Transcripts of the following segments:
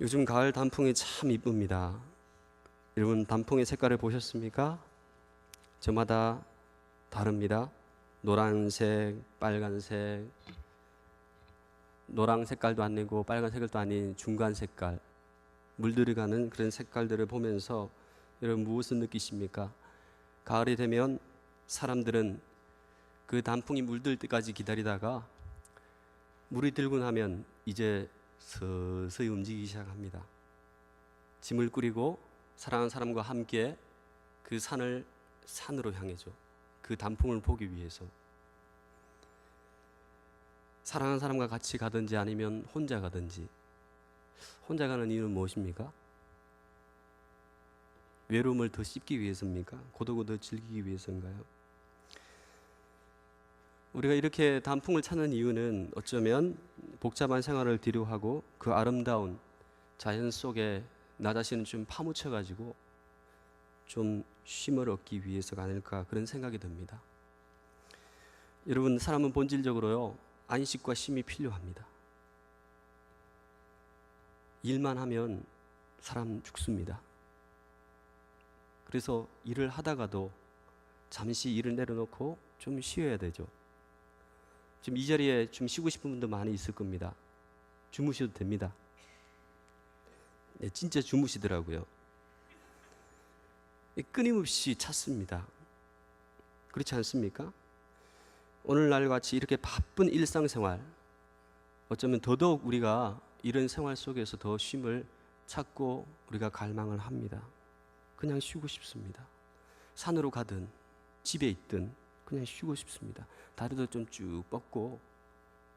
요즘 가을 단풍이 참 이쁩니다. 여러분 단풍의 색깔을 보셨습니까? 저마다 다릅니다. 노란색, 빨간색, 노랑 색깔도 아니고 빨간 색깔도 아닌 중간 색깔, 물들어가는 그런 색깔들을 보면서 여러분 무엇을 느끼십니까? 가을이 되면 사람들은 그 단풍이 물들 때까지 기다리다가 물이 들고 나면 이제 서서히 움직이기 시작합니다. 짐을 꾸리고 사랑하는 사람과 함께 그 산으로 향해죠. 그 단풍을 보기 위해서. 사랑하는 사람과 같이 가든지 아니면 혼자 가든지. 혼자 가는 이유는 무엇입니까? 외로움을 더 씹기 위해서입니까? 고독을 더 즐기기 위해서인가요? 우리가 이렇게 단풍을 찾는 이유는 어쩌면 복잡한 생활을 뒤로하고 그 아름다운 자연 속에 나 자신을 좀 파묻혀가지고 좀 쉼을 얻기 위해서가 아닐까 그런 생각이 듭니다. 여러분, 사람은 본질적으로요 안식과 쉼이 필요합니다. 일만 하면 사람 죽습니다. 그래서 일을 하다가도 잠시 일을 내려놓고 좀 쉬어야 되죠. 지금 이 자리에 좀 쉬고 싶은 분도 많이 있을 겁니다. 주무셔도 됩니다. 네, 진짜 주무시더라고요. 끊임없이 찾습니다. 그렇지 않습니까? 오늘날 같이 이렇게 바쁜 일상생활, 어쩌면 더더욱 우리가 이런 생활 속에서 더 쉼을 찾고 우리가 갈망을 합니다. 그냥 쉬고 싶습니다. 산으로 가든 집에 있든 그냥 쉬고 싶습니다. 다리도 좀 쭉 뻗고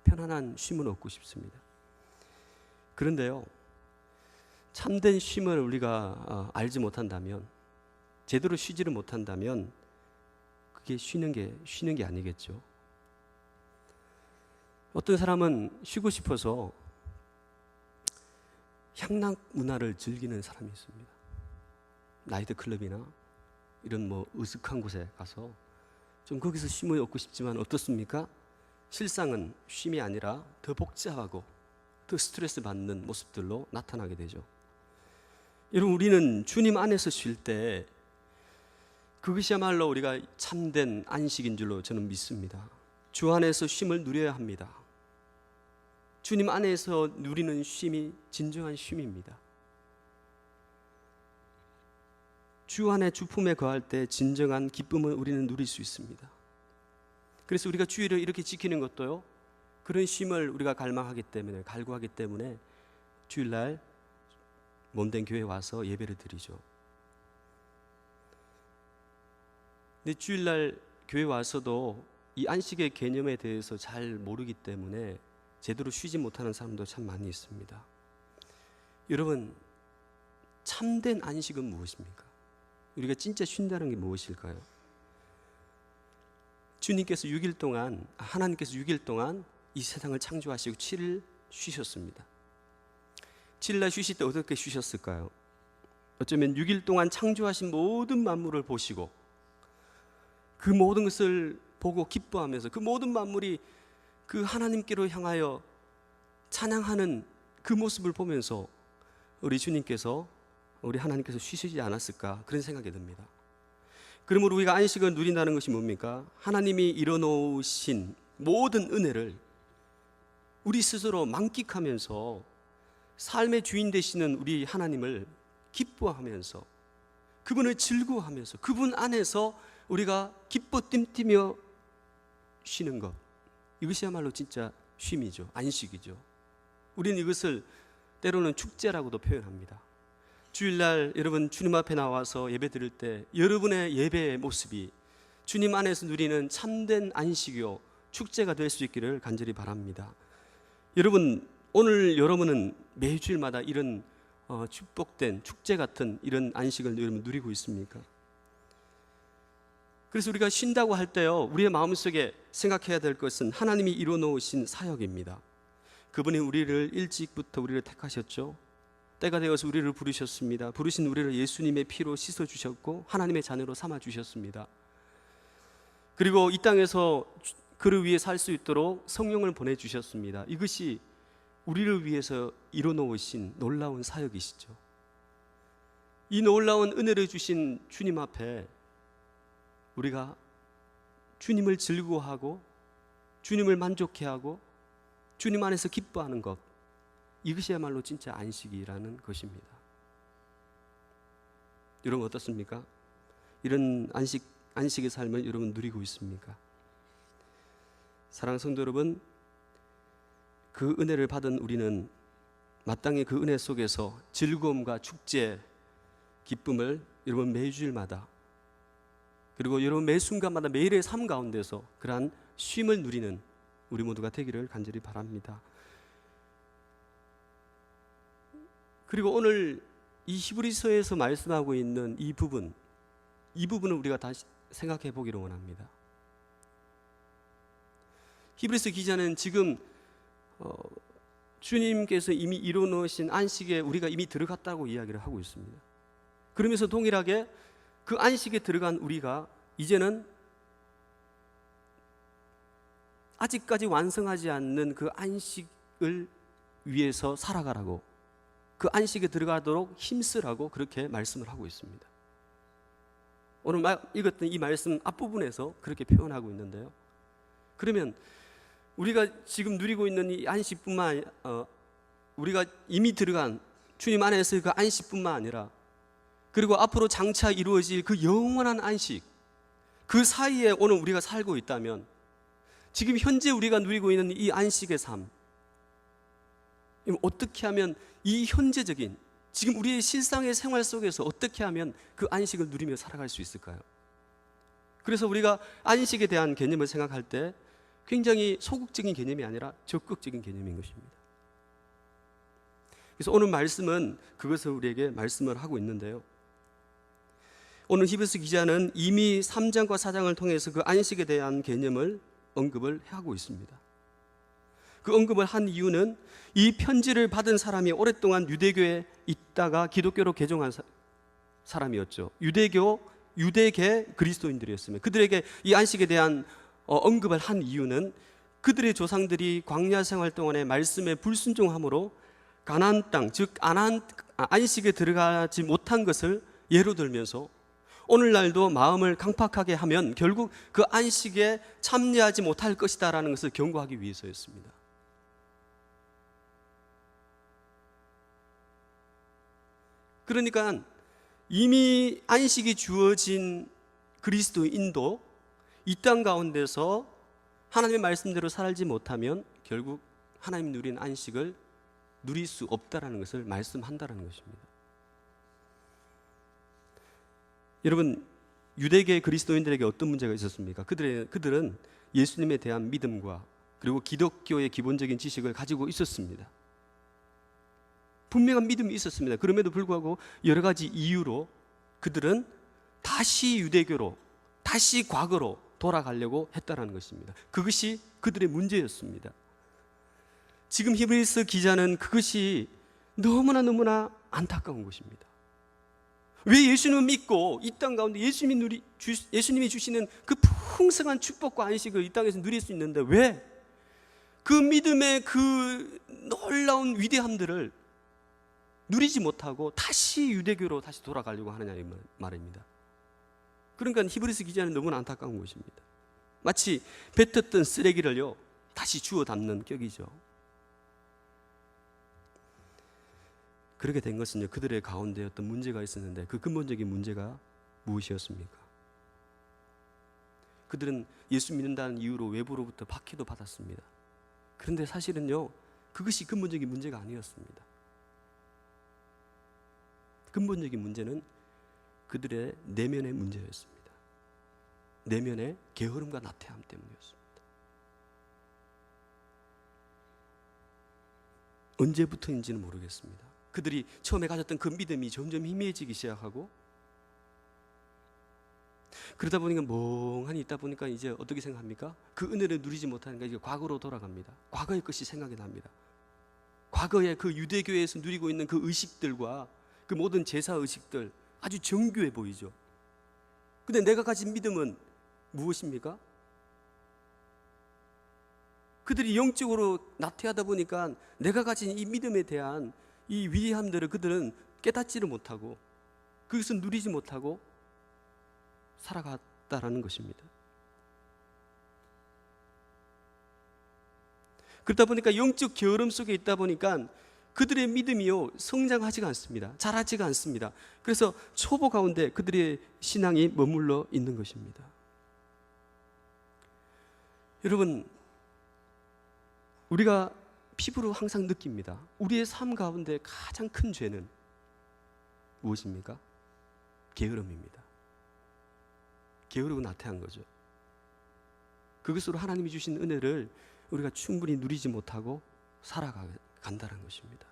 편안한 쉼을 얻고 싶습니다. 그런데요, 참된 쉼을 우리가 알지 못한다면, 제대로 쉬지를 못한다면 그게 쉬는 게 아니겠죠. 어떤 사람은 쉬고 싶어서 향락 문화를 즐기는 사람이 있습니다. 나이트 클럽이나 이런 으슥한 곳에 가서 좀 거기서 쉼을 얻고 싶지만 어떻습니까? 실상은 쉼이 아니라 더 복잡하고 더 스트레스 받는 모습들로 나타나게 되죠. 여러분, 우리는 주님 안에서 쉴 때 그것이야말로 우리가 참된 안식인 줄로 저는 믿습니다. 주 안에서 쉼을 누려야 합니다. 주님 안에서 누리는 쉼이 진정한 쉼입니다. 주 안에 주품에 거할 때 진정한 기쁨을 우리는 누릴 수 있습니다. 그래서 우리가 주일을 이렇게 지키는 것도요, 그런 쉼을 우리가 갈구하기 때문에 주일날 몸된 교회에 와서 예배를 드리죠. 근데 주일날 교회 와서도 이 안식의 개념에 대해서 잘 모르기 때문에 제대로 쉬지 못하는 사람도 참 많이 있습니다. 여러분, 참된 안식은 무엇입니까? 우리가 진짜 쉰다는 게 무엇일까요? 하나님께서 6일 동안 이 세상을 창조하시고 7일 쉬셨습니다. 7일날 쉬실 때 어떻게 쉬셨을까요? 어쩌면 6일 동안 창조하신 모든 만물을 보시고 그 모든 것을 보고 기뻐하면서 그 모든 만물이 그 하나님께로 향하여 찬양하는 그 모습을 보면서 우리 하나님께서 쉬시지 않았을까 그런 생각이 듭니다. 그러므로 우리가 안식을 누린다는 것이 뭡니까? 하나님이 이뤄놓으신 모든 은혜를 우리 스스로 만끽하면서 삶의 주인 되시는 우리 하나님을 기뻐하면서 그분을 즐거워하면서 그분 안에서 우리가 기뻐 뛴뛰며 쉬는 것, 이것이야말로 진짜 쉼이죠. 안식이죠. 우리는 이것을 때로는 축제라고도 표현합니다. 주일날 여러분 주님 앞에 나와서 예배 드릴 때 여러분의 예배의 모습이 주님 안에서 누리는 참된 안식이요 축제가 될 수 있기를 간절히 바랍니다. 여러분, 오늘 여러분은 매주일마다 이런 축복된 축제 같은 이런 안식을 여러분 누리고 있습니까? 그래서 우리가 쉰다고 할 때요, 우리의 마음속에 생각해야 될 것은 하나님이 이뤄놓으신 사역입니다. 그분이 우리를 일찍부터 우리를 택하셨죠. 때가 되어서 우리를 부르셨습니다. 부르신 우리를 예수님의 피로 씻어주셨고 하나님의 자녀로 삼아주셨습니다. 그리고 이 땅에서 그를 위해 살 수 있도록 성령을 보내주셨습니다. 이것이 우리를 위해서 이뤄놓으신 놀라운 사역이시죠. 이 놀라운 은혜를 주신 주님 앞에 우리가 주님을 즐거워하고 주님을 만족해하고 주님 안에서 기뻐하는 것, 이것이야말로 진짜 안식이라는 것입니다. 여러분 어떻습니까? 이런 안식의 삶을 여러분 누리고 있습니까? 사랑하는 성도 여러분, 그 은혜를 받은 우리는 마땅히 그 은혜 속에서 즐거움과 축제, 기쁨을 여러분 매주일마다, 그리고 여러분 매 순간마다 매일의 삶 가운데서 그러한 쉼을 누리는 우리 모두가 되기를 간절히 바랍니다. 그리고 오늘 이 히브리서에서 말씀하고 있는 이 부분을 우리가 다시 생각해 보기를 원합니다. 히브리서 기자는 지금 주님께서 이미 이루어놓으신 안식에 우리가 이미 들어갔다고 이야기를 하고 있습니다. 그러면서 동일하게 그 안식에 들어간 우리가 이제는 아직까지 완성하지 않는 그 안식을 위해서 살아가라고, 그 안식에 들어가도록 힘쓰라고 그렇게 말씀을 하고 있습니다. 오늘 읽었던 이 말씀 앞부분에서 그렇게 표현하고 있는데요. 그러면 우리가 지금 누리고 있는 이 안식뿐만 우리가 이미 들어간 주님 안에서 그 안식뿐만 아니라, 그리고 앞으로 장차 이루어질 그 영원한 안식, 그 사이에 오늘 우리가 살고 있다면, 지금 현재 우리가 누리고 있는 이 안식의 삶, 어떻게 하면 이 현재적인 지금 우리의 실상의 생활 속에서 어떻게 하면 그 안식을 누리며 살아갈 수 있을까요? 그래서 우리가 안식에 대한 개념을 생각할 때 굉장히 소극적인 개념이 아니라 적극적인 개념인 것입니다. 그래서 오늘 말씀은 그것을 우리에게 말씀을 하고 있는데요. 오늘 히브리서 기자는 이미 3장과 4장을 통해서 그 안식에 대한 개념을 언급을 하고 있습니다. 그 언급을 한 이유는 이 편지를 받은 사람이 오랫동안 유대교에 있다가 기독교로 개종한 사람이었죠. 유대계 그리스도인들이었습니다. 그들에게 이 안식에 대한 언급을 한 이유는 그들의 조상들이 광야 생활 동안에 말씀에 불순종함으로 가나안 땅, 즉 안식에 들어가지 못한 것을 예로 들면서 오늘날도 마음을 강팍하게 하면 결국 그 안식에 참여하지 못할 것이다라는 것을 경고하기 위해서였습니다. 그러니까 이미 안식이 주어진 그리스도인도 이 땅 가운데서 하나님의 말씀대로 살지 못하면 결국 하나님 누린 안식을 누릴 수 없다라는 것을 말씀한다라는 것입니다. 여러분, 유대계 그리스도인들에게 어떤 문제가 있었습니까? 그들은 예수님에 대한 믿음과 그리고 기독교의 기본적인 지식을 가지고 있었습니다. 분명한 믿음이 있었습니다. 그럼에도 불구하고 여러 가지 이유로 그들은 다시 유대교로, 다시 과거로 돌아가려고 했다는 것입니다. 그것이 그들의 문제였습니다. 지금 히브리서 기자는 그것이 너무나 안타까운 것입니다. 왜 예수님을 믿고 이 땅 가운데 예수님이 주시는 그 풍성한 축복과 안식을 이 땅에서 누릴 수 있는데 왜 그 믿음의 그 놀라운 위대함들을 누리지 못하고 다시 유대교로 다시 돌아가려고 하느냐 이 말입니다. 그러니까 히브리서 기자는 너무나 안타까운 것입니다. 마치 뱉었던 쓰레기를요 다시 주워 담는 격이죠. 그렇게 된 것은요 그들의 가운데 어떤 문제가 있었는데 그 근본적인 문제가 무엇이었습니까? 그들은 예수 믿는다는 이유로 외부로부터 박해도 받았습니다. 그런데 사실은요 그것이 근본적인 문제가 아니었습니다. 근본적인 문제는 그들의 내면의 문제였습니다. 내면의 게으름과 나태함 때문이었습니다. 언제부터인지는 모르겠습니다. 그들이 처음에 가졌던 그 믿음이 점점 희미해지기 시작하고 그러다 보니까 멍하니 있다 보니까 이제 어떻게 생각합니까? 그 은혜를 누리지 못하니까 이제 과거로 돌아갑니다. 과거의 것이 생각이 납니다. 과거에 그 유대교에서 누리고 있는 그 의식들과 그 모든 제사 의식들 아주 정교해 보이죠. 근데 내가 가진 믿음은 무엇입니까? 그들이 영적으로 나태하다 보니까 내가 가진 이 믿음에 대한 이 위대함들을 그들은 깨닫지를 못하고 그것을 누리지 못하고 살아갔다라는 것입니다. 그러다 보니까 영적 게으름 속에 있다 보니까 그들의 믿음이요 성장하지가 않습니다. 자라지가 않습니다. 그래서 초보 가운데 그들의 신앙이 머물러 있는 것입니다. 여러분, 우리가 피부로 항상 느낍니다. 우리의 삶 가운데 가장 큰 죄는 무엇입니까? 게으름입니다. 게으르고 나태한 거죠. 그것으로 하나님이 주신 은혜를 우리가 충분히 누리지 못하고 살아간다는 것입니다.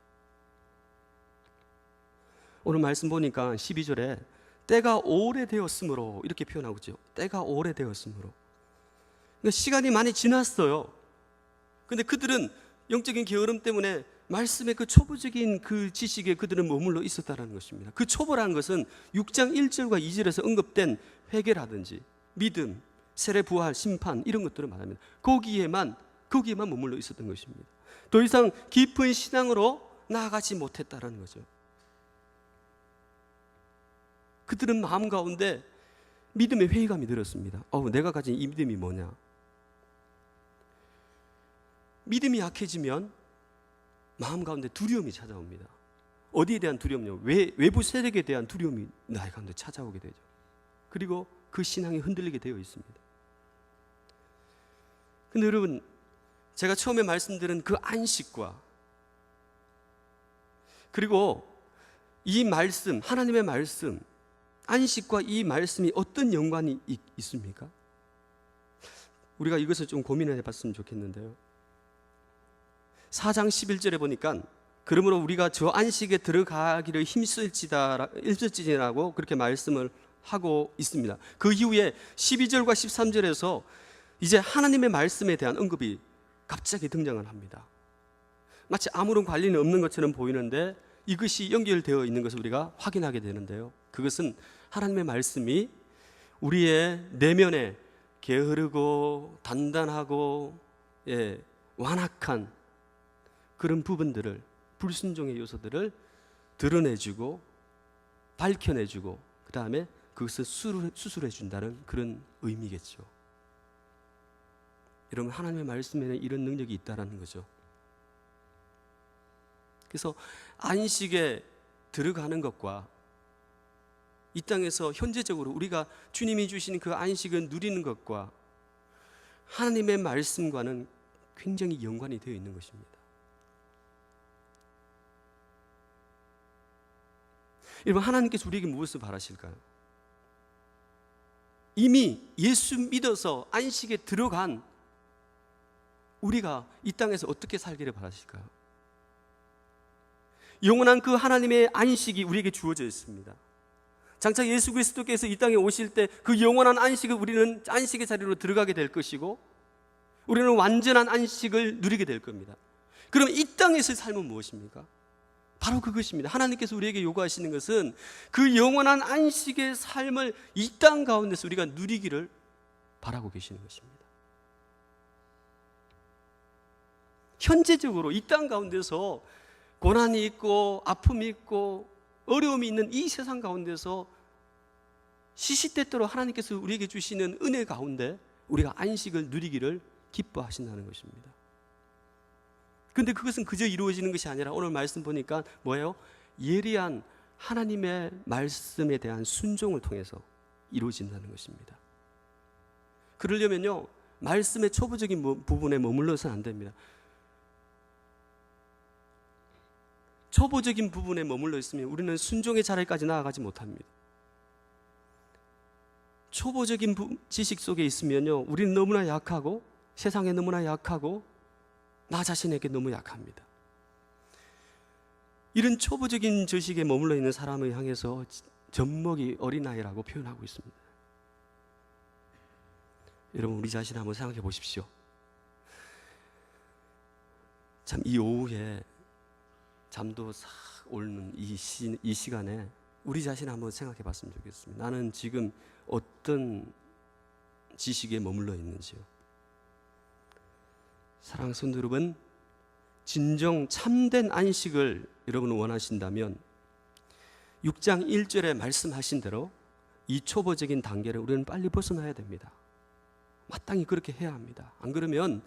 오늘 말씀 보니까 12절에 때가 오래되었으므로 이렇게 표현하고 있죠. 때가 오래되었으므로. 그러니까 시간이 많이 지났어요. 근데 그들은 영적인 게으름 때문에 말씀의 그 초보적인 그 지식에 그들은 머물러 있었다는 것입니다. 그 초보라는 것은 6장 1절과 2절에서 언급된 회개라든지 믿음, 세례, 부활, 심판 이런 것들을 말합니다. 거기에만 머물러 있었던 것입니다. 더 이상 깊은 신앙으로 나아가지 못했다는 거죠. 그들은 마음 가운데 믿음의 회의감이 들었습니다. 내가 가진 이 믿음이 뭐냐? 믿음이 약해지면 마음 가운데 두려움이 찾아옵니다. 어디에 대한 두려움이요? 외부 세력에 대한 두려움이 나의 가운데 찾아오게 되죠. 그리고 그 신앙이 흔들리게 되어 있습니다. 근데 여러분, 제가 처음에 말씀드린 그 안식과 그리고 이 말씀, 하나님의 말씀, 안식과 이 말씀이 어떤 연관이 있습니까? 우리가 이것을 좀 고민해 봤으면 좋겠는데요. 4장 11절에 보니까 그러므로 우리가 저 안식에 들어가기를 힘쓸지라고 그렇게 말씀을 하고 있습니다. 그 이후에 12절과 13절에서 이제 하나님의 말씀에 대한 언급이 갑자기 등장을 합니다. 마치 아무런 관련이 없는 것처럼 보이는데 이것이 연결되어 있는 것을 우리가 확인하게 되는데요. 그것은 하나님의 말씀이 우리의 내면에 게으르고 단단하고 완악한 그런 부분들을, 불순종의 요소들을 드러내주고 밝혀내주고 그 다음에 그것을 수술해 준다는 그런 의미겠죠. 여러분, 하나님의 말씀에는 이런 능력이 있다는 거죠. 그래서 안식에 들어가는 것과 이 땅에서 현재적으로 우리가 주님이 주신 그 안식을 누리는 것과 하나님의 말씀과는 굉장히 연관이 되어 있는 것입니다. 여러분, 하나님께서 우리에게 무엇을 바라실까요? 이미 예수 믿어서 안식에 들어간 우리가 이 땅에서 어떻게 살기를 바라실까요? 영원한 그 하나님의 안식이 우리에게 주어져 있습니다. 장차 예수 그리스도께서 이 땅에 오실 때 그 영원한 안식을 우리는 안식의 자리로 들어가게 될 것이고 우리는 완전한 안식을 누리게 될 겁니다. 그럼 이 땅에서의 삶은 무엇입니까? 바로 그것입니다. 하나님께서 우리에게 요구하시는 것은 그 영원한 안식의 삶을 이 땅 가운데서 우리가 누리기를 바라고 계시는 것입니다. 현재적으로 이 땅 가운데서 고난이 있고 아픔이 있고 어려움이 있는 이 세상 가운데서 시시때때로 하나님께서 우리에게 주시는 은혜 가운데 우리가 안식을 누리기를 기뻐하신다는 것입니다. 그런데 그것은 그저 이루어지는 것이 아니라 오늘 말씀 보니까 뭐예요? 예리한 하나님의 말씀에 대한 순종을 통해서 이루어진다는 것입니다. 그러려면요, 말씀의 초보적인 부분에 머물러서는 안 됩니다. 초보적인 부분에 머물러 있으면 우리는 순종의 자리까지 나아가지 못합니다. 초보적인 지식 속에 있으면요, 우리는 너무나 약하고 세상에 너무나 약하고 나 자신에게 너무 약합니다. 이런 초보적인 지식에 머물러 있는 사람을 향해서 젖먹이 어린아이라고 표현하고 있습니다. 여러분, 우리 자신 한번 생각해 보십시오. 참 이 오후에 잠도 싹 오는 이 시간에 우리 자신 한번 생각해 봤으면 좋겠습니다. 나는 지금 어떤 지식에 머물러 있는지요. 사랑하는 성도 여러분, 진정 참된 안식을 여러분 원하신다면 6장 1절에 말씀하신 대로 이 초보적인 단계를 우리는 빨리 벗어나야 됩니다. 마땅히 그렇게 해야 합니다. 안 그러면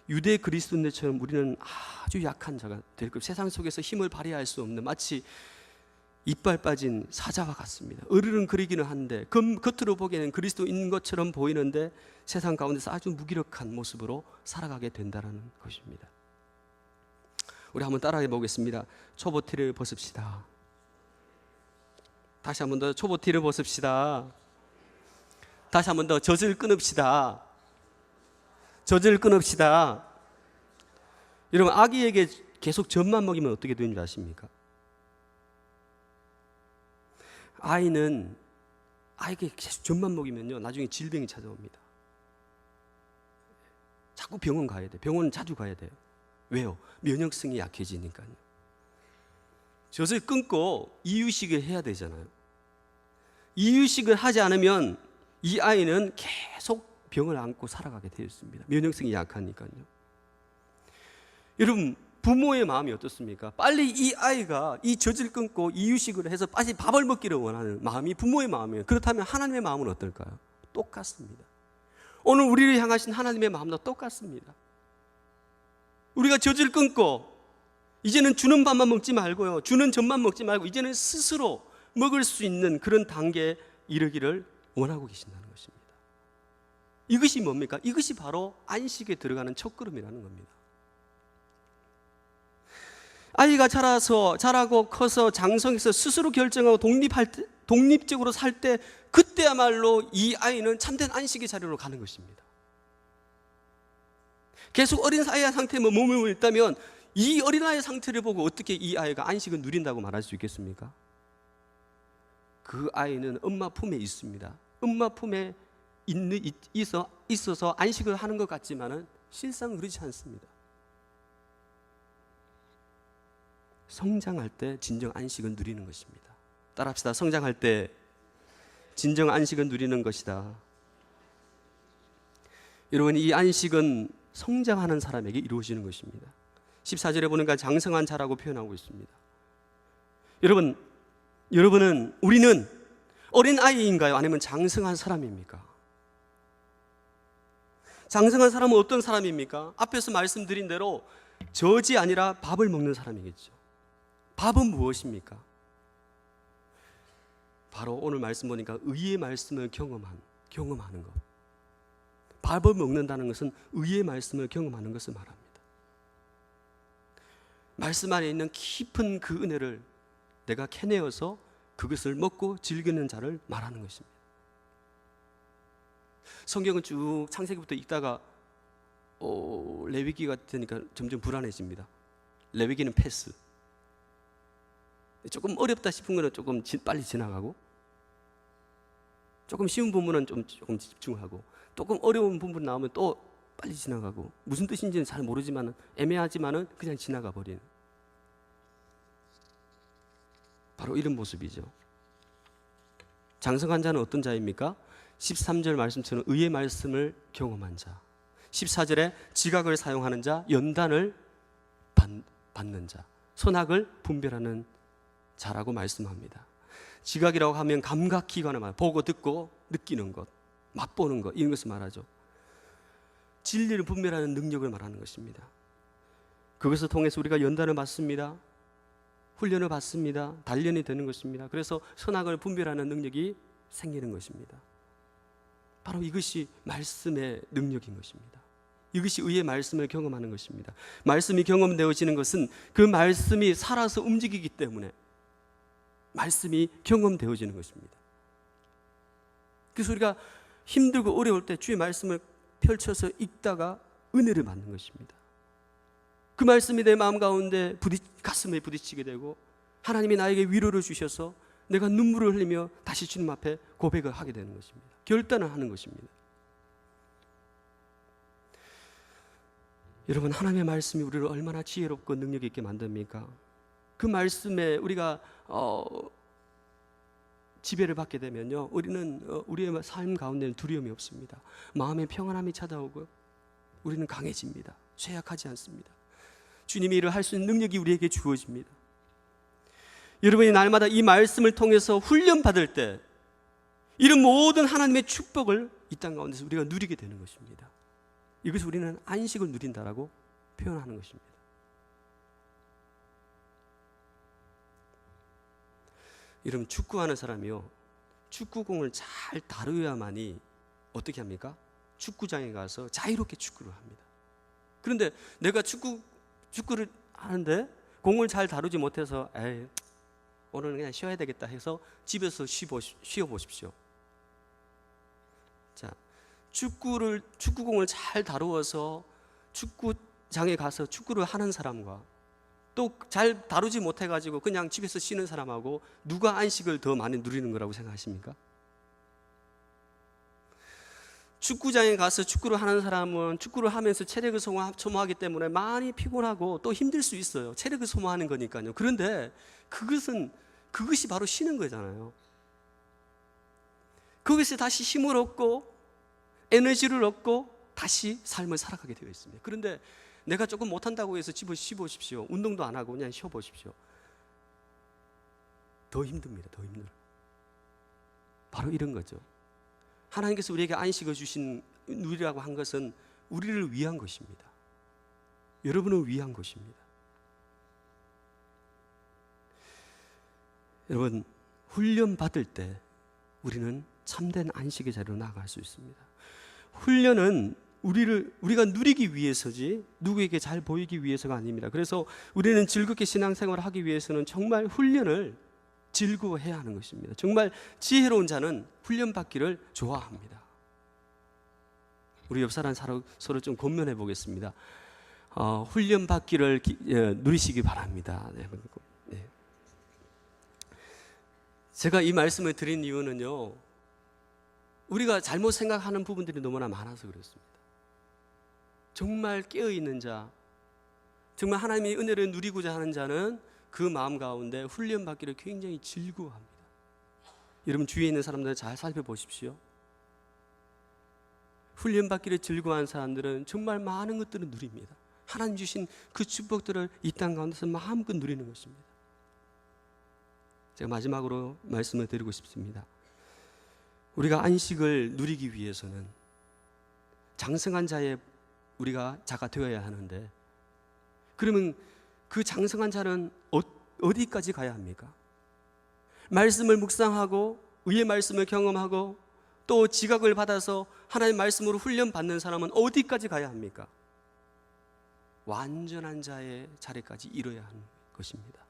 유대 그리스도인들처럼 우리는 아주 약한 자가 될 거예요. 세상 속에서 힘을 발휘할 수 없는, 마치 이빨 빠진 사자와 같습니다. 얼굴은 그리기는 한데 겉으로 보기에는 그리스도인 것처럼 보이는데 세상 가운데서 아주 무기력한 모습으로 살아가게 된다는 것입니다. 우리 한번 따라해 보겠습니다. 초보티를 벗읍시다. 다시 한번 더 초보티를 벗읍시다. 다시 한번 더 젖을 끊읍시다. 젖을 끊읍시다. 여러분, 아기에게 계속 젖만 먹이면 어떻게 되는 줄 아십니까? 아이에게 계속 젖만 먹이면요, 나중에 질병이 찾아옵니다. 자꾸 병원 가야 돼요. 병원 자주 가야 돼요. 왜요? 면역성이 약해지니까요. 젖을 끊고 이유식을 해야 되잖아요. 이유식을 하지 않으면 이 아이는 계속 병을 안고 살아가게 되어 있습니다. 면역성이 약하니까요. 여러분, 부모의 마음이 어떻습니까? 빨리 이 아이가 이 젖을 끊고 이유식을 해서 빨리 밥을 먹기를 원하는 마음이 부모의 마음이에요. 그렇다면 하나님의 마음은 어떨까요? 똑같습니다. 오늘 우리를 향하신 하나님의 마음도 똑같습니다. 우리가 젖을 끊고 이제는 주는 밥만 먹지 말고요, 주는 젖만 먹지 말고 이제는 스스로 먹을 수 있는 그런 단계에 이르기를 원하고 계신다는 것입니다. 이것이 뭡니까? 이것이 바로 안식에 들어가는 첫걸음이라는 겁니다. 아이가 자라고 커서 장성해서 스스로 결정하고 독립적으로 살 때, 그때야말로 이 아이는 참된 안식의 자리로 가는 것입니다. 계속 어린 아이의 상태에 머물고 있다면 이 어린아이의 상태를 보고 어떻게 이 아이가 안식을 누린다고 말할 수 있겠습니까? 그 아이는 엄마 품에 있습니다. 엄마 품에 있어서 안식을 하는 것 같지만은 실상 그렇지 않습니다. 성장할 때 진정 안식을 누리는 것입니다. 따라합시다. 성장할 때 진정 안식을 누리는 것이다. 여러분, 이 안식은 성장하는 사람에게 이루어지는 것입니다. 14절에 보니까 장성한 자라고 표현하고 있습니다. 우리는 어린 아이인가요? 아니면 장성한 사람입니까? 장성한 사람은 어떤 사람입니까? 앞에서 말씀드린 대로 젖이 아니라 밥을 먹는 사람이겠죠. 밥은 무엇입니까? 바로 오늘 말씀 보니까 의의 말씀을 경험하는 것. 밥을 먹는다는 것은 의의 말씀을 경험하는 것을 말합니다. 말씀 안에 있는 깊은 그 은혜를 내가 캐내어서 그것을 먹고 즐기는 자를 말하는 것입니다. 성경을 쭉 창세기부터 읽다가 레위기가 되니까 점점 불안해집니다. 레위기는 패스. 조금 어렵다 싶은 거는 조금 빨리 지나가고, 조금 쉬운 부분은 조금 집중하고, 조금 어려운 부분 나오면 또 빨리 지나가고, 무슨 뜻인지는 잘 모르지만 애매하지만은 그냥 지나가 버리는, 바로 이런 모습이죠. 장성한 자는 어떤 자입니까? 13절 말씀처럼 의의 말씀을 경험한 자, 14절에 지각을 사용하는 자, 연단을 받는 자, 선악을 분별하는 자라고 말씀합니다. 지각이라고 하면 감각기관을 말해요. 보고 듣고 느끼는 것, 맛보는 것, 이런 것을 말하죠. 진리를 분별하는 능력을 말하는 것입니다. 그것을 통해서 우리가 연단을 받습니다. 훈련을 받습니다. 단련이 되는 것입니다. 그래서 선악을 분별하는 능력이 생기는 것입니다. 바로 이것이 말씀의 능력인 것입니다. 이것이 의의 말씀을 경험하는 것입니다. 말씀이 경험되어지는 것은 그 말씀이 살아서 움직이기 때문에 말씀이 경험되어지는 것입니다. 그래서 우리가 힘들고 어려울 때 주의 말씀을 펼쳐서 읽다가 은혜를 받는 것입니다. 그 말씀이 내 마음 가운데 가슴에 부딪히게 되고, 하나님이 나에게 위로를 주셔서 내가 눈물을 흘리며 다시 주님 앞에 고백을 하게 되는 것입니다. 결단을 하는 것입니다. 여러분, 하나님의 말씀이 우리를 얼마나 지혜롭고 능력 있게 만듭니까? 그 말씀에 우리가 지배를 받게 되면요, 우리는 우리의 삶 가운데는 두려움이 없습니다. 마음의 평안함이 찾아오고 우리는 강해집니다. 죄악하지 않습니다. 주님의 일을 할 수 있는 능력이 우리에게 주어집니다. 여러분이 날마다 이 말씀을 통해서 훈련받을 때 이런 모든 하나님의 축복을 이 땅 가운데서 우리가 누리게 되는 것입니다. 이것을 우리는 안식을 누린다라고 표현하는 것입니다. 여러분, 축구하는 사람이요, 축구공을 잘 다루어야만이 어떻게 합니까? 축구장에 가서 자유롭게 축구를 합니다. 그런데 내가 축구를 하는데 공을 잘 다루지 못해서 에이, 오늘은 그냥 쉬어야 되겠다 해서 집에서 쉬어보십시오. 자, 축구공을 잘 다루어서 축구장에 가서 축구를 하는 사람과 또 잘 다루지 못해가지고 그냥 집에서 쉬는 사람하고 누가 안식을 더 많이 누리는 거라고 생각하십니까? 축구장에 가서 축구를 하는 사람은 축구를 하면서 체력을 소모하기 때문에 많이 피곤하고 또 힘들 수 있어요. 체력을 소모하는 거니까요. 그런데 그것이 바로 쉬는 거잖아요. 거기서 다시 힘을 얻고 에너지를 얻고 다시 삶을 살아가게 되어 있습니다. 그런데 내가 조금 못한다고 해서 집을 쉬보십시오. 운동도 안 하고 그냥 쉬어보십시오. 더 힘듭니다. 더 힘들어요. 바로 이런 거죠. 하나님께서 우리에게 안식을 주신 누리라고 한 것은 우리를 위한 것입니다. 여러분을 위한 것입니다. 여러분, 훈련 받을 때 우리는 참된 안식의 자리로 나아갈 수 있습니다. 훈련은 우리가 누리기 위해서지 누구에게 잘 보이기 위해서가 아닙니다. 그래서 우리는 즐겁게 신앙생활을 하기 위해서는 정말 훈련을 즐거워해야 하는 것입니다. 정말 지혜로운 자는 훈련받기를 좋아합니다. 우리 옆 사람 서로 좀 권면해 보겠습니다. 훈련받기를 누리시기 바랍니다. 네. 제가 이 말씀을 드린 이유는요, 우리가 잘못 생각하는 부분들이 너무나 많아서 그렇습니다. 정말 깨어있는 자, 정말 하나님의 은혜를 누리고자 하는 자는 그 마음 가운데 훈련받기를 굉장히 즐거워합니다. 여러분, 주위에 있는 사람들 잘 살펴보십시오. 훈련받기를 즐거워하는 사람들은 정말 많은 것들을 누립니다. 하나님 주신 그 축복들을 이 땅 가운데서 마음껏 누리는 것입니다. 제가 마지막으로 말씀을 드리고 싶습니다. 우리가 안식을 누리기 위해서는 장성한 자의 우리가 자가 되어야 하는데, 그러면 그 장성한 자는 어디까지 가야 합니까? 말씀을 묵상하고 의의 말씀을 경험하고 또 지각을 받아서 하나님의 말씀으로 훈련받는 사람은 어디까지 가야 합니까? 완전한 자의 자리까지 이뤄야 하는 것입니다.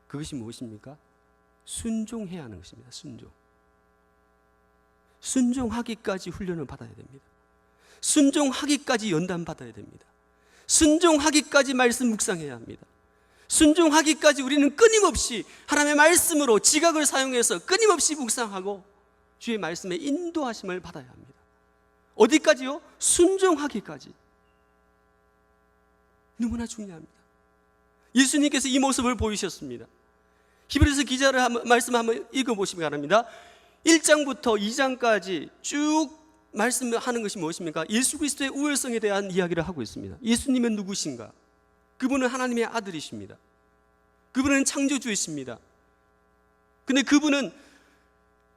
그것이 무엇입니까? 순종해야 하는 것입니다. 순종하기까지 훈련을 받아야 됩니다. 순종하기까지 연단받아야 됩니다. 순종하기까지 말씀 묵상해야 합니다. 순종하기까지 우리는 끊임없이 하나님의 말씀으로 지각을 사용해서 끊임없이 묵상하고 주의 말씀의 인도하심을 받아야 합니다. 어디까지요? 순종하기까지. 너무나 중요합니다. 예수님께서 이 모습을 보이셨습니다. 히브리서 기자를 말씀 한번 읽어보시기 바랍니다. 1장부터 2장까지 쭉 말씀하는 것이 무엇입니까? 예수 그리스도의 우월성에 대한 이야기를 하고 있습니다. 예수님은 누구신가? 그분은 하나님의 아들이십니다. 그분은 창조주이십니다. 근데 그분은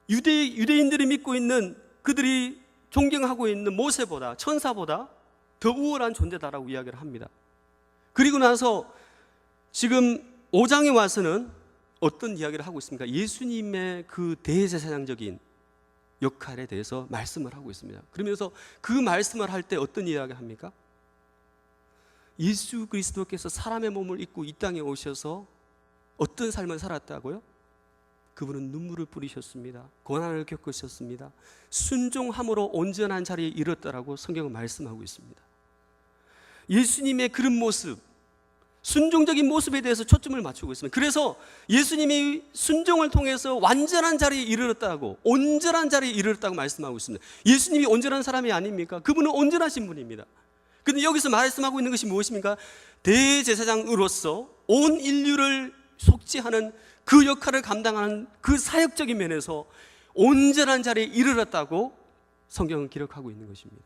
유대인들이 믿고 있는, 그들이 존경하고 있는 모세보다, 천사보다 더 우월한 존재다라고 이야기를 합니다. 그리고 나서 지금 5장에 와서는 어떤 이야기를 하고 있습니까? 예수님의 그 대제사장적인 역할에 대해서 말씀을 하고 있습니다. 그러면서 그 말씀을 할 때 어떤 이야기를 합니까? 예수 그리스도께서 사람의 몸을 입고 이 땅에 오셔서 어떤 삶을 살았다고요? 그분은 눈물을 뿌리셨습니다. 고난을 겪으셨습니다. 순종함으로 온전한 자리에 이뤘다라고 성경은 말씀하고 있습니다. 예수님의 그런 모습, 순종적인 모습에 대해서 초점을 맞추고 있습니다. 그래서 예수님이 순종을 통해서 완전한 자리에 이르렀다고, 온전한 자리에 이르렀다고 말씀하고 있습니다. 예수님이 온전한 사람이 아닙니까? 그분은 온전하신 분입니다. 그런데 여기서 말씀하고 있는 것이 무엇입니까? 대제사장으로서 온 인류를 속죄하는 그 역할을 감당하는 그 사역적인 면에서 온전한 자리에 이르렀다고 성경은 기록하고 있는 것입니다.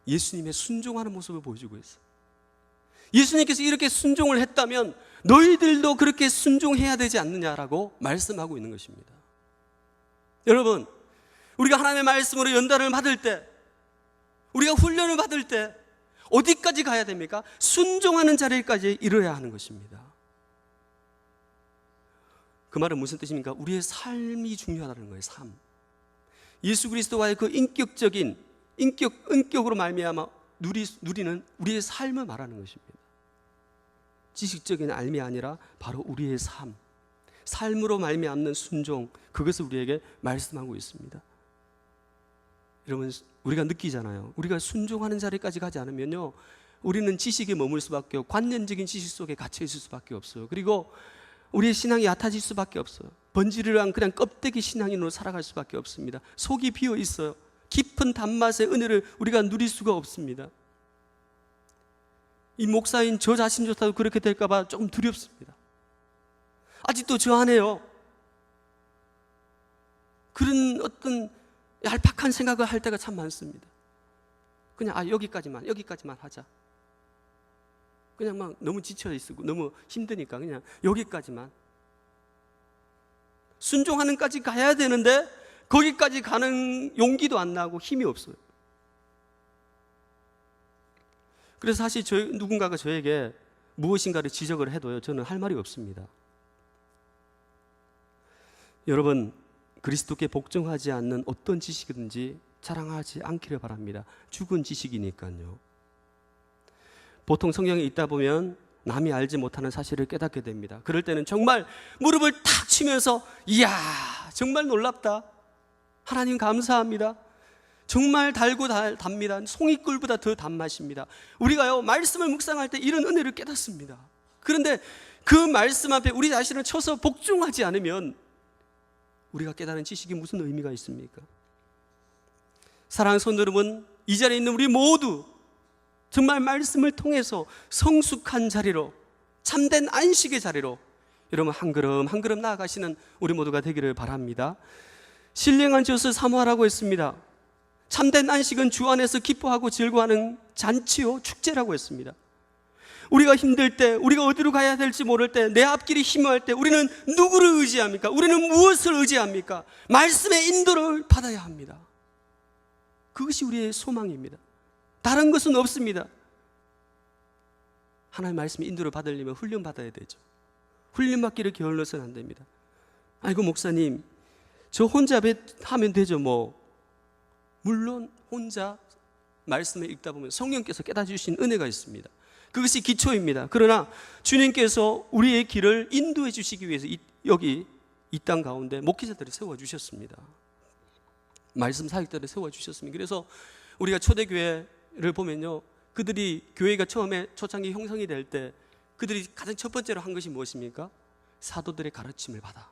예수님의 순종하는 모습을 보여주고 있어요. 예수님께서 이렇게 순종을 했다면 너희들도 그렇게 순종해야 되지 않느냐라고 말씀하고 있는 것입니다. 여러분, 우리가 하나님의 말씀으로 연단을 받을 때, 우리가 훈련을 받을 때 어디까지 가야 됩니까? 순종하는 자리까지 이르러야 하는 것입니다. 그 말은 무슨 뜻입니까? 우리의 삶이 중요하다는 거예요. 삶. 예수 그리스도와의 그 인격으로 말미암아 누리는 우리의 삶을 말하는 것입니다. 지식적인 알미 아니라 바로 우리의 삶으로 말미암는 순종, 그것을 우리에게 말씀하고 있습니다. 여러분, 우리가 느끼잖아요. 우리가 순종하는 자리까지 가지 않으면요, 우리는 지식에 머물 수밖에 없고 관념적인 지식 속에 갇혀 있을 수밖에 없어요. 그리고 우리의 신앙이 얕아질 수밖에 없어요. 번지르르한 그냥 껍데기 신앙인으로 살아갈 수밖에 없습니다. 속이 비어 있어요. 깊은 단맛의 은혜를 우리가 누릴 수가 없습니다. 이 목사인 저 자신조차도 그렇게 될까 봐 조금 두렵습니다. 아직도 저 안에요, 그런 어떤 얄팍한 생각을 할 때가 참 많습니다. 그냥 여기까지만 하자. 그냥 막 너무 지쳐 있고 너무 힘드니까 그냥 여기까지만. 순종하는 까지 가야 되는데 거기까지 가는 용기도 안 나고 힘이 없어요. 그래서 사실 누군가가 저에게 무엇인가를 지적을 해도요, 저는 할 말이 없습니다. 여러분, 그리스도께 복종하지 않는 어떤 지식이든지 자랑하지 않기를 바랍니다. 죽은 지식이니까요. 보통 성경에 있다 보면 남이 알지 못하는 사실을 깨닫게 됩니다. 그럴 때는 정말 무릎을 탁 치면서, 이야, 정말 놀랍다, 하나님 감사합니다, 정말 달고 답니다, 송이꿀보다 더 단맛입니다. 우리가요, 말씀을 묵상할 때 이런 은혜를 깨닫습니다. 그런데 그 말씀 앞에 우리 자신을 쳐서 복종하지 않으면 우리가 깨달은 지식이 무슨 의미가 있습니까? 사랑하는 성도 여러분, 이 자리에 있는 우리 모두 정말 말씀을 통해서 성숙한 자리로, 참된 안식의 자리로 여러분 한 걸음 한 걸음 나아가시는 우리 모두가 되기를 바랍니다. 신령한 젖을 사모하라고 했습니다. 참된 안식은 주 안에서 기뻐하고 즐거워하는 잔치요, 축제라고 했습니다. 우리가 힘들 때, 우리가 어디로 가야 될지 모를 때, 내 앞길이 희미할 때 우리는 누구를 의지합니까? 우리는 무엇을 의지합니까? 말씀의 인도를 받아야 합니다. 그것이 우리의 소망입니다. 다른 것은 없습니다. 하나님의 말씀의 인도를 받으려면 훈련 받아야 되죠. 훈련 받기를 게을러서는 안 됩니다. 아이고 목사님, 저 혼자 하면 되죠 뭐. 물론 혼자 말씀을 읽다 보면 성령께서 깨닫아 주신 은혜가 있습니다. 그것이 기초입니다. 그러나 주님께서 우리의 길을 인도해 주시기 위해서 여기 이 땅 가운데 목회자들을 세워주셨습니다. 말씀 사역자들을 세워주셨습니다. 그래서 우리가 초대교회를 보면요, 그들이 교회가 처음에 초창기 형성이 될 때 그들이 가장 첫 번째로 한 것이 무엇입니까? 사도들의 가르침을 받아.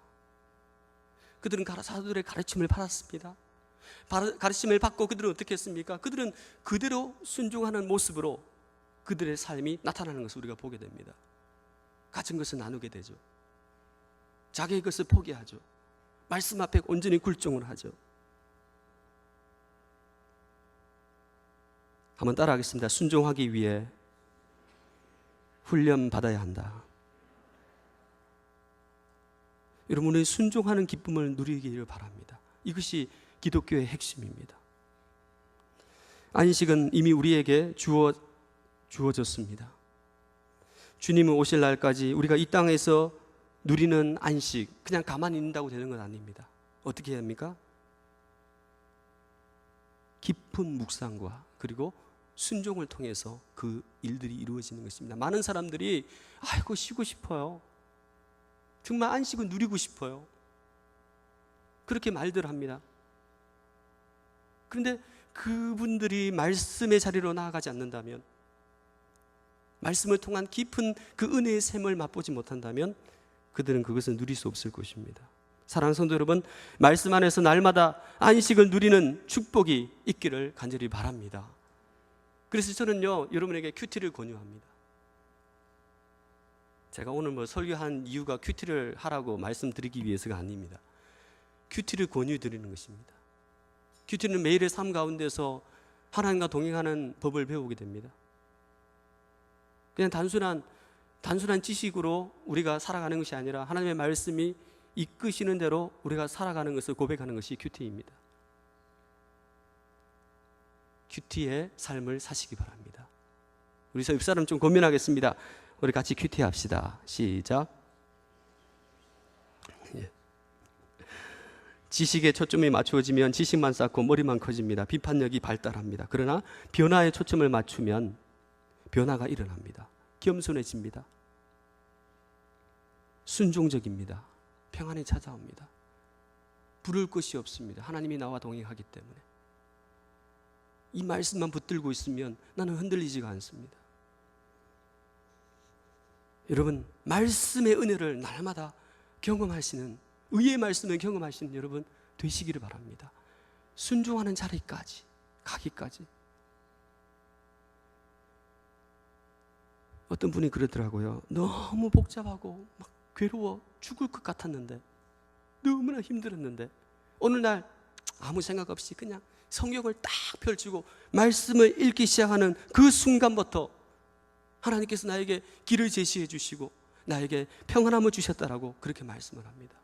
그들은 사도들의 가르침을 받았습니다. 가르침을 받고 그들은 어떻게 했습니까? 그들은 그대로 순종하는 모습으로 그들의 삶이 나타나는 것을 우리가 보게 됩니다. 가진 것을 나누게 되죠. 자기의 것을 포기하죠. 말씀 앞에 온전히 굴종을 하죠. 한번 따라하겠습니다. 순종하기 위해 훈련 받아야 한다. 여러분의 순종하는 기쁨을 누리기를 바랍니다. 이것이 기독교의 핵심입니다. 안식은 이미 우리에게 주어졌습니다. 주님은 오실 날까지 우리가 이 땅에서 누리는 안식, 그냥 가만히 있는다고 되는 건 아닙니다. 어떻게 해야 합니까? 깊은 묵상과 그리고 순종을 통해서 그 일들이 이루어지는 것입니다. 많은 사람들이 아이고 쉬고 싶어요, 정말 안식을 누리고 싶어요, 그렇게 말들 합니다. 그런데 그분들이 말씀의 자리로 나아가지 않는다면, 말씀을 통한 깊은 그 은혜의 샘을 맛보지 못한다면 그들은 그것을 누릴 수 없을 것입니다. 사랑하는 성도 여러분, 말씀 안에서 날마다 안식을 누리는 축복이 있기를 간절히 바랍니다. 그래서 저는요, 여러분에게 큐티를 권유합니다. 제가 오늘 설교한 이유가 큐티를 하라고 말씀드리기 위해서가 아닙니다. 큐티를 권유드리는 것입니다. 큐티는 매일의 삶 가운데서 하나님과 동행하는 법을 배우게 됩니다. 그냥 단순한 지식으로 우리가 살아가는 것이 아니라 하나님의 말씀이 이끄시는 대로 우리가 살아가는 것을 고백하는 것이 큐티입니다. 큐티의 삶을 사시기 바랍니다. 우리 옆사람 좀 고민하겠습니다. 우리 같이 큐티 합시다. 시작. 예. 지식에 초점이 맞추어지면 지식만 쌓고 머리만 커집니다. 비판력이 발달합니다. 그러나 변화에 초점을 맞추면 변화가 일어납니다. 겸손해집니다. 순종적입니다. 평안이 찾아옵니다. 부를 것이 없습니다. 하나님이 나와 동행하기 때문에. 이 말씀만 붙들고 있으면 나는 흔들리지가 않습니다. 여러분, 말씀의 은혜를 날마다 경험하시는, 의의 말씀을 경험하시는 여러분 되시기를 바랍니다. 순종하는 자리까지 가기까지. 어떤 분이 그러더라고요. 너무 복잡하고 막 괴로워 죽을 것 같았는데, 너무나 힘들었는데 어느 날 아무 생각 없이 그냥 성경을 딱 펼치고 말씀을 읽기 시작하는 그 순간부터 하나님께서 나에게 길을 제시해 주시고 나에게 평안함을 주셨다라고 그렇게 말씀을 합니다.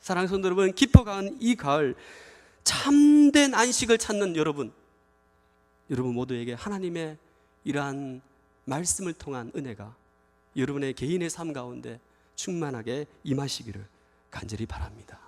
사랑하는 성도 여러분, 깊어간 이 가을 참된 안식을 찾는 여러분 모두에게 하나님의 이러한 말씀을 통한 은혜가 여러분의 개인의 삶 가운데 충만하게 임하시기를 간절히 바랍니다.